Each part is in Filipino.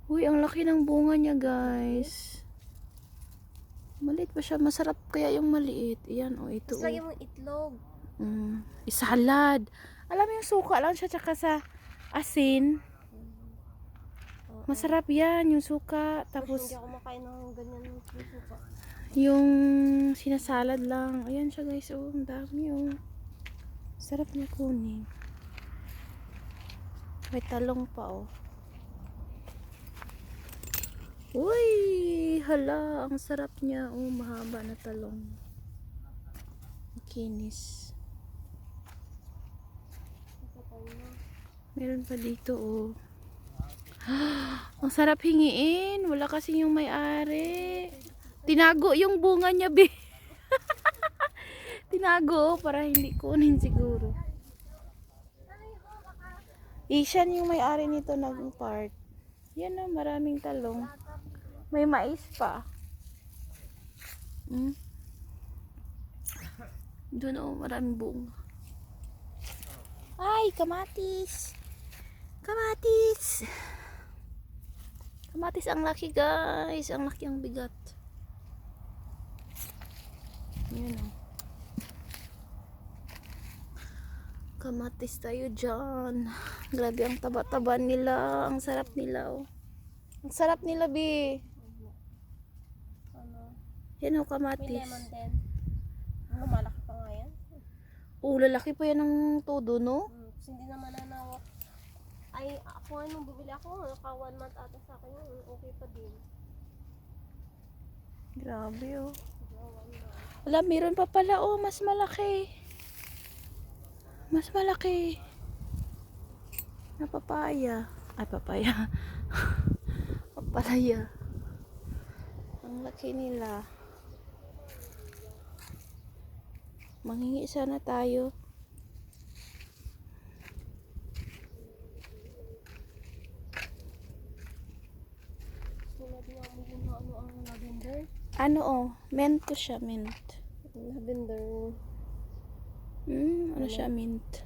Uy, ang laki ng bunga niya, guys. Maliit pa siya. Masarap kaya yung maliit. Ayan, oh, ito. Tapos lagyan mong itlog. Isalad. Alam mo yung suka lang siya tsaka sa asin. Masarap yan, yung suka. Tapos Tapos, hindi ako makain ng ganyan ng suka. yung sinasalad lang. Ayan siya, guys. Oh, ang dami, oh. Sarap niya kunin. May talong pa, oh. Uy, hala, ang sarap niya. Oh, mahaba na talong. Kinis. Meron pa dito, oh. Ang sarap hingiin. Wala kasi yung may-ari. Tinago yung bunga niya, be. Tinago, para hindi kunin siguro. Ishan yung may-ari nito nag-part. Yan na, maraming talong. May mais pa. Doon, oh, maraming bunga. Ay, kamatis. Kamatis. Kamatis ang laki, guys. Ang laki, ang bigat. Yan, oh. Kamatis tayo dyan. Grabe ang taba-taba nila. Ang sarap nila, oh. Ang sarap nila, be. Ano? Yan, oh, May kamatis. lemon din. Ano, malaki pa nga yan. Oh, lalaki pa yan ng todo, no? Kasi hindi naman nanawak. Ay, ako nga nung bumili ako, naka 1 month ata sa akin yun. Okay pa din. Grabe, oh. Wala, meron pa pala, oh. Mas malaki. Mas malaki. Na papaya. Ay, papaya. Papalaya. Ang laki nila. Manghingi sana tayo. Tulad nga mo yun na ano ang lavender. Ano, oh. Mint ko siya, mint. Lavender. Ano siya, mint.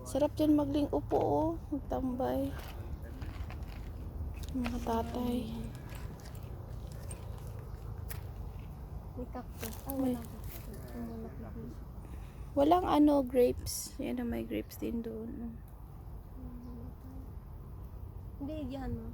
Sarap dyan magling upo, oh. Magtambay. Mga tatay. May cactus. Ay, May- walang cactus. Malaki. Walang ano, grapes. Yan na, may grapes din doon. Hindi, yan mo.